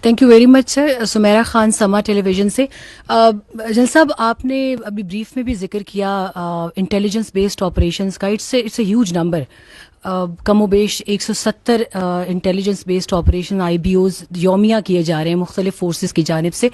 Thank you very much سر. سمیرہ خان سما ٹیلی vision سے. جن صاحب آپ نے ابھی بریف میں بھی ذکر کیا انٹیلیجنس بیسڈ آپریشنس کا. It's a huge number. کم و بیش 170 intelligence based operation I B Os یومیہ کیے جا رہے ہیں مختلف فورسز کی جانب سے,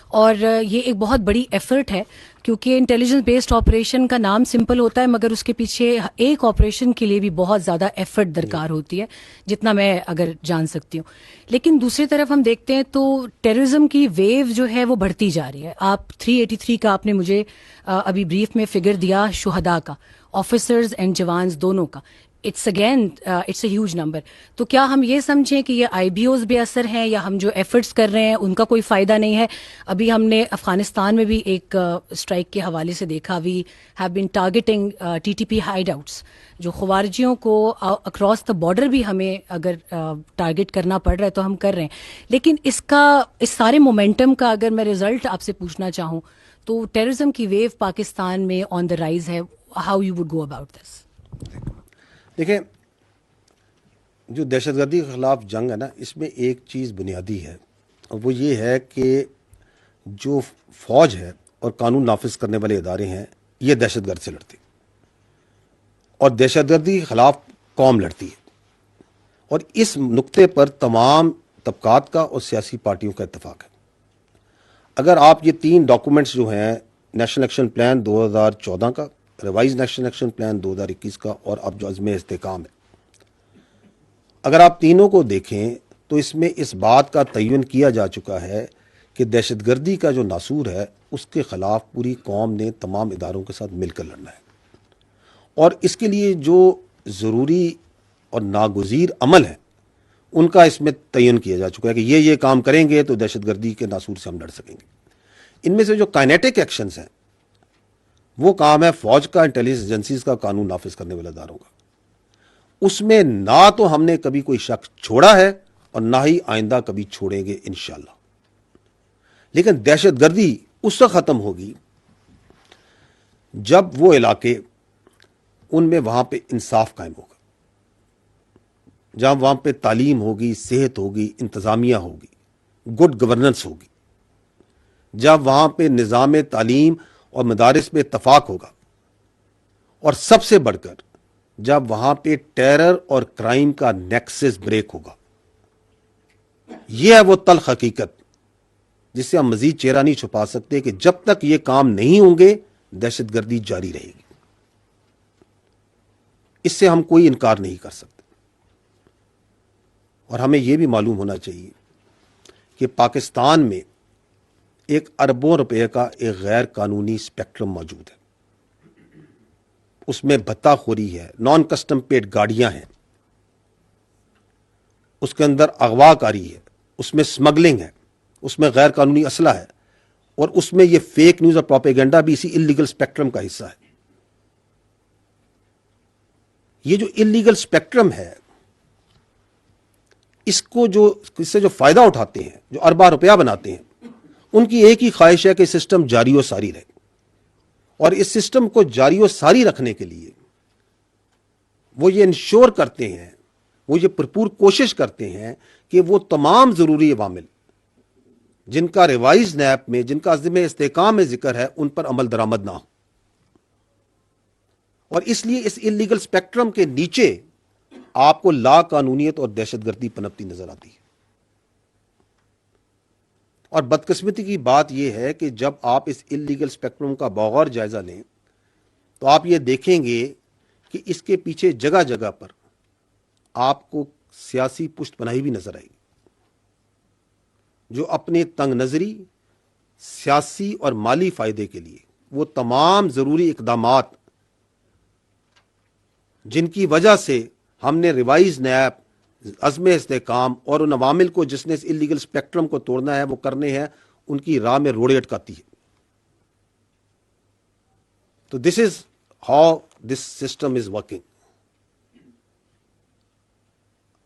اور یہ ایک بہت بڑی ایفرٹ ہے کیونکہ انٹیلیجنس بیسڈ آپریشن کا نام سمپل ہوتا ہے مگر اس کے پیچھے ایک آپریشن کے لیے بھی بہت زیادہ ایفرٹ درکار ہوتی ہے, جتنا میں اگر جان سکتی ہوں. لیکن دوسری طرف ہم دیکھتے ہیں تو ٹیررزم کی ویو جو ہے وہ بڑھتی جا رہی ہے. آپ 383 کا آپ نے مجھے ابھی بریف میں فگر دیا شہداء کا, آفیسرز اینڈ جوانز دونوں کا. It's a huge number. تو کیا ہم یہ سمجھیں کہ یہ آئی بی اوز بے اثر ہیں یا ہم جو ایفرٹس کر رہے ہیں ان کا کوئی فائدہ نہیں ہے؟ ابھی ہم نے افغانستان میں بھی ایک اسٹرائک کے حوالے سے دیکھا, we have been targeting T T P hideouts, جو خوارجیوں کو اکراس دا بارڈر بھی ہمیں اگر ٹارگیٹ کرنا پڑ رہا ہے تو ہم کر رہے ہیں. لیکن اس سارے مومنٹم کا اگر میں رزلٹ آپ سے پوچھنا چاہوں تو ٹیررزم کی ویو پاکستان میں آن دا رائز ہے. How you would go about this? دیکھیں, جو دہشت گردی کے خلاف جنگ ہے نا, اس میں ایک چیز بنیادی ہے, اور وہ یہ ہے کہ جو فوج ہے اور قانون نافذ کرنے والے ادارے ہیں یہ دہشت گرد سے لڑتے, اور دہشت گردی کے خلاف قوم لڑتی ہے. اور اس نقطے پر تمام طبقات کا اور سیاسی پارٹیوں کا اتفاق ہے. اگر آپ یہ 3 ڈاکومنٹس جو ہیں, نیشنل ایکشن پلان 2014 کا, ریوائز نیشنل ایکشن پلان 2021 کا, اور اب جو عزم استحکام ہے, اگر آپ تینوں کو دیکھیں تو اس میں اس بات کا تعین کیا جا چکا ہے کہ دہشت گردی کا جو ناسور ہے اس کے خلاف پوری قوم نے تمام اداروں کے ساتھ مل کر لڑنا ہے. اور اس کے لیے جو ضروری اور ناگزیر عمل ہے ان کا اس میں تعین کیا جا چکا ہے کہ یہ کام کریں گے تو دہشت گردی کے ناسور سے ہم لڑ سکیں گے. ان میں سے جو کائنیٹک ایکشنز ہیں وہ کام ہے فوج کا, انٹیلیجنس ایجنسیز کا, قانون نافذ کرنے والے اداروں کا. اس میں نہ تو ہم نے کبھی کوئی شک چھوڑا ہے اور نہ ہی آئندہ کبھی چھوڑیں گے انشاءاللہ. لیکن دہشت گردی اس وقت ختم ہوگی جب وہ علاقے ان میں وہاں پہ انصاف قائم ہوگا, جب وہاں پہ تعلیم ہوگی, صحت ہوگی, انتظامیہ ہوگی, گڈ گورننس ہوگی, جب وہاں پہ نظام تعلیم اور مدارس میں اتفاق ہوگا, اور سب سے بڑھ کر جب وہاں پہ ٹیرر اور کرائم کا نیکسس بریک ہوگا. یہ ہے وہ تلخ حقیقت جس سے ہم مزید چہرہ نہیں چھپا سکتے کہ جب تک یہ کام نہیں ہوں گے دہشت گردی جاری رہے گی. اس سے ہم کوئی انکار نہیں کر سکتے. اور ہمیں یہ بھی معلوم ہونا چاہیے کہ پاکستان میں 1 اربوں روپے کا ایک غیر قانونی اسپیکٹرم موجود ہے. اس میں بھتہ خوری ہے, نان کسٹم پیڈ گاڑیاں ہیں, اس کے اندر اغوا کاری ہے, اس میں سمگلنگ ہے, اس میں غیر قانونی اسلحہ ہے, اور اس میں یہ فیک نیوز اور پروپیگنڈا بھی اسی انلیگل اسپیکٹرم کا حصہ ہے. یہ جو انلیگل اسپیکٹرم ہے اس سے جو فائدہ اٹھاتے ہیں, جو ارباں روپیہ بناتے ہیں, ان کی ایک ہی خواہش ہے کہ سسٹم جاری و ساری رہے. اور اس سسٹم کو جاری و ساری رکھنے کے لیے وہ یہ انشور کرتے ہیں, وہ یہ بھرپور کوشش کرتے ہیں کہ وہ تمام ضروری عوامل جن کا ریوائز نیب میں, جن کا عزم استحکام میں ذکر ہے, ان پر عمل درآمد نہ ہو. اور اس لیے اس انلیگل اسپیکٹرم کے نیچے آپ کو لا قانونیت اور دہشت گردی پنپتی نظر آتی ہے. اور بدقسمتی کی بات یہ ہے کہ جب آپ اس انلیگل اسپیکٹرم کا بغور جائزہ لیں تو آپ یہ دیکھیں گے کہ اس کے پیچھے جگہ جگہ پر آپ کو سیاسی پشت پناہی بھی نظر آئے گی, جو اپنے تنگ نظری, سیاسی اور مالی فائدے کے لیے وہ تمام ضروری اقدامات جن کی وجہ سے ہم نے ریوائز نیب, عزم استحکام اور ان عوامل کو جس نے اس انلیگل اسپیکٹرم کو توڑنا ہے وہ کرنے ہیں, ان کی راہ میں روڑے اٹکاتی ہے. تو this is how this system is working.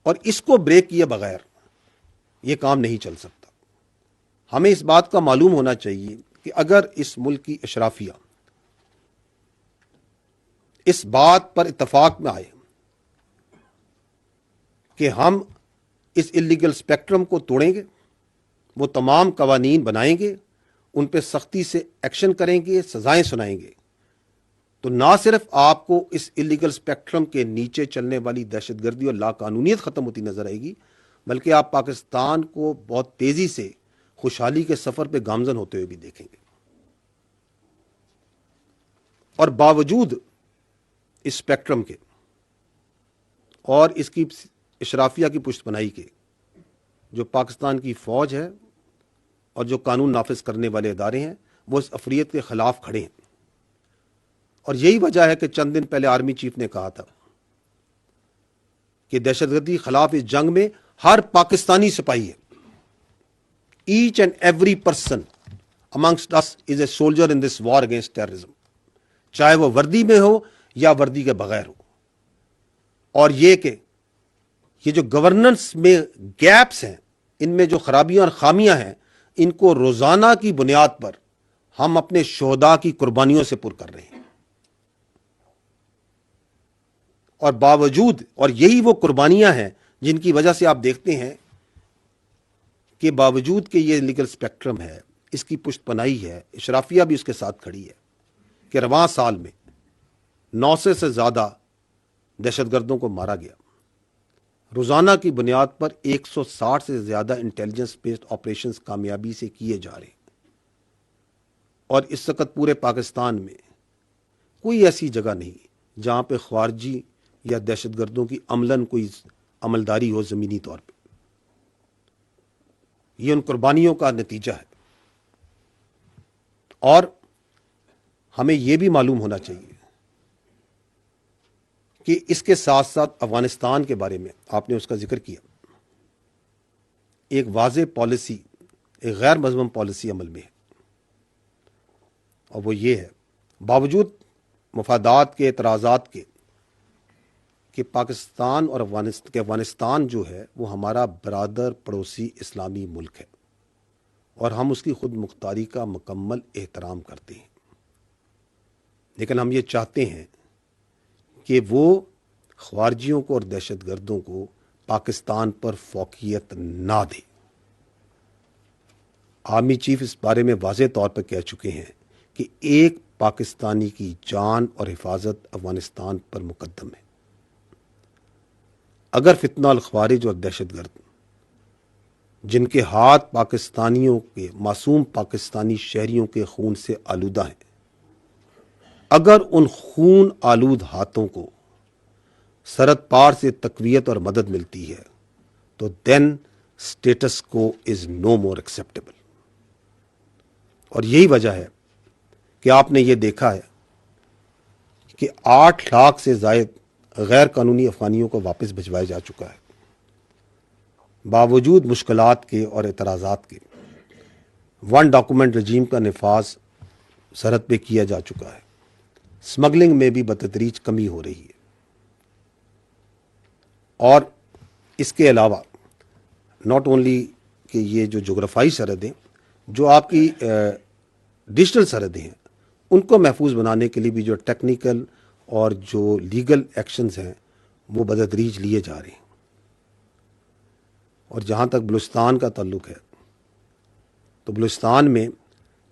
اور اس کو بریک کیے بغیر یہ کام نہیں چل سکتا. ہمیں اس بات کا معلوم ہونا چاہیے کہ اگر اس ملک کی اشرافیہ اس بات پر اتفاق میں آئے کہ ہم اس انلیگل اسپیکٹرم کو توڑیں گے وہ تمام قوانین بنائیں گے, ان پہ سختی سے ایکشن کریں گے, سزائیں سنائیں گے, تو نہ صرف آپ کو اس الیگل اسپیکٹرم کے نیچے چلنے والی دہشت گردی اور لا قانونیت ختم ہوتی نظر آئے گی, بلکہ آپ پاکستان کو بہت تیزی سے خوشحالی کے سفر پہ گامزن ہوتے ہوئے بھی دیکھیں گے. اور باوجود اس اسپیکٹرم کے اور اس کی اشرافیہ کی پشت پناہی کے, جو پاکستان کی فوج ہے اور جو قانون نافذ کرنے والے ادارے ہیں, وہ اس افریت کے خلاف کھڑے ہیں. اور یہی وجہ ہے کہ چند دن پہلے آرمی چیف نے کہا تھا کہ دہشت گردی خلاف اس جنگ میں ہر پاکستانی سپاہی ہے. Each and every person amongst us is a soldier in this war against terrorism, چاہے وہ وردی میں ہو یا وردی کے بغیر ہو. اور یہ کہ یہ جو گورننس میں گیپس ہیں, ان میں جو خرابیاں اور خامیاں ہیں, ان کو روزانہ کی بنیاد پر ہم اپنے شہداء کی قربانیوں سے پر کر رہے ہیں. اور باوجود, اور یہی وہ قربانیاں ہیں جن کی وجہ سے آپ دیکھتے ہیں کہ باوجود کہ یہ لیگل اسپیکٹرم ہے, اس کی پشت پناہی ہے, اشرافیہ بھی اس کے ساتھ کھڑی ہے, کہ رواں سال میں 900 سے زیادہ دہشت گردوں کو مارا گیا. روزانہ کی بنیاد پر 160 سے زیادہ انٹیلیجنس بیسڈ آپریشنز کامیابی سے کیے جا رہے ہیں. اور اس وقت پورے پاکستان میں کوئی ایسی جگہ نہیں جہاں پہ خارجی یا دہشت گردوں کی عملاً کوئی عملداری ہو زمینی طور پہ. یہ ان قربانیوں کا نتیجہ ہے. اور ہمیں یہ بھی معلوم ہونا چاہیے کہ اس کے ساتھ ساتھ افغانستان کے بارے میں آپ نے اس کا ذکر کیا, ایک واضح پالیسی, ایک غیر مذمم پالیسی عمل میں ہے, اور وہ یہ ہے, باوجود مفادات کے, اعتراضات کے, کہ پاکستان اور افغانستان جو ہے وہ ہمارا برادر پڑوسی اسلامی ملک ہے, اور ہم اس کی خود مختاری کا مکمل احترام کرتے ہیں. لیکن ہم یہ چاہتے ہیں کہ وہ خارجیوں کو اور دہشت گردوں کو پاکستان پر فوقیت نہ دے. آرمی چیف اس بارے میں واضح طور پر کہہ چکے ہیں کہ ایک پاکستانی کی جان اور حفاظت افغانستان پر مقدم ہے. اگر فتنہ الخوارج اور دہشت گرد جن کے ہاتھ پاکستانیوں کے, معصوم پاکستانی شہریوں کے خون سے آلودہ ہیں, اگر ان خون آلود ہاتھوں کو سرحد پار سے تقویت اور مدد ملتی ہے, تو دین اسٹیٹس کو از نو مور ایکسیپٹیبل. اور یہی وجہ ہے کہ آپ نے یہ دیکھا ہے کہ 8 لاکھ سے زائد غیر قانونی افغانیوں کو واپس بھجوایا جا چکا ہے, باوجود مشکلات کے اور اعتراضات کے. 1 ڈاکومنٹ رجیم کا نفاذ سرحد پہ کیا جا چکا ہے. اسمگلنگ میں بھی بتدریج کمی ہو رہی ہے. اور اس کے علاوہ ناٹ اونلی کہ یہ جو جغرافائی سرحدیں, جو آپ کی ڈیجیٹل سرحدیں ہیں, ان کو محفوظ بنانے کے لیے بھی جو ٹیکنیکل اور جو لیگل ایکشنز ہیں وہ بتدریج لیے جا رہے ہیں. اور جہاں تک بلوچستان کا تعلق ہے, تو بلوچستان میں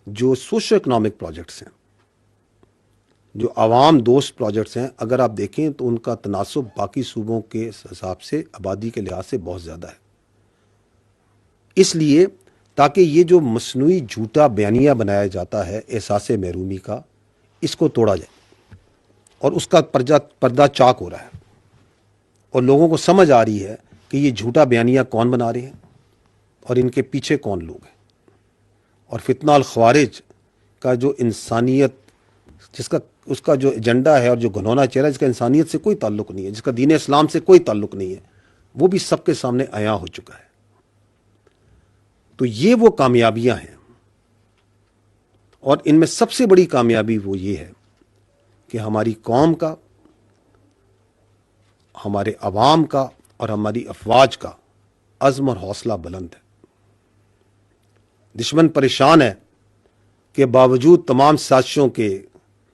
جو سوشو اکنامک پروجیکٹس ہیں, جو عوام دوست پروجیکٹس ہیں, اگر آپ دیکھیں تو ان کا تناسب باقی صوبوں کے حساب سے آبادی کے لحاظ سے بہت زیادہ ہے. اس لیے تاکہ یہ جو مصنوعی جھوٹا بیانیہ بنایا جاتا ہے احساس محرومی کا, اس کو توڑا جائے. اور اس کا پردہ چاک ہو رہا ہے, اور لوگوں کو سمجھ آ رہی ہے کہ یہ جھوٹا بیانیہ کون بنا رہے ہیں اور ان کے پیچھے کون لوگ ہیں. اور فتنہ الخوارج کا جو انسانیت, اس کا جو ایجنڈا ہے اور جو گھنونا چہرہ, جس کا انسانیت سے کوئی تعلق نہیں ہے, جس کا دین اسلام سے کوئی تعلق نہیں ہے, وہ بھی سب کے سامنے عیاں ہو چکا ہے. تو یہ وہ کامیابیاں ہیں, اور ان میں سب سے بڑی کامیابی وہ یہ ہے کہ ہماری قوم کا, ہمارے عوام کا اور ہماری افواج کا عزم اور حوصلہ بلند ہے. دشمن پریشان ہے کہ باوجود تمام سازشوں کے,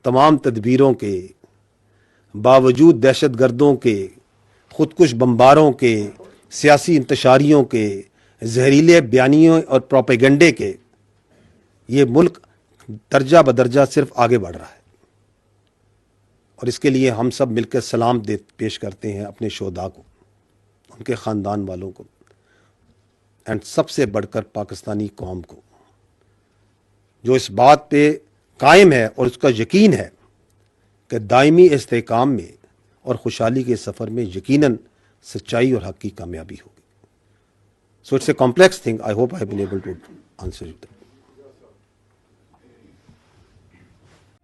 تمام تدبیروں کے, باوجود دہشت گردوں کے, خودکش بمباروں کے, سیاسی انتشاریوں کے, زہریلے بیانیوں اور پروپیگنڈے کے یہ ملک درجہ بدرجہ صرف آگے بڑھ رہا ہے، اور اس کے لیے ہم سب مل کر سلام پیش کرتے ہیں اپنے شہداء کو، ان کے خاندان والوں کو، اینڈ سب سے بڑھ کر پاکستانی قوم کو، جو اس بات پہ قائم ہے اور اس کا یقین ہے کہ دائمی استحکام میں اور خوشحالی کے سفر میں یقیناً سچائی اور حق کی کامیابی ہوگی. So it's a complex thing. I hope I have been able to answer it.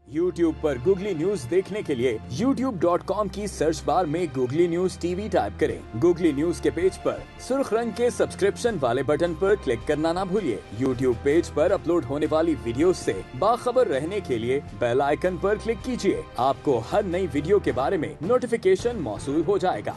YouTube per googly news دیکھنے کے لیے youtube.com کی سرچ بار میں googly news T V type کریں. گوگلی نیوز کے پیج پر سرخ رنگ کے سبسکرپشن والے بٹن پر کلک کرنا نہ بھولیے. YouTube پیج پر اپلوڈ ہونے والی ویڈیوز سے باخبر رہنے کے لیے بیل آئیکن پر کلک کیجیے. آپ کو ہر نئی ویڈیو کے بارے میں نوٹیفیکیشن موصول ہو جائے گا.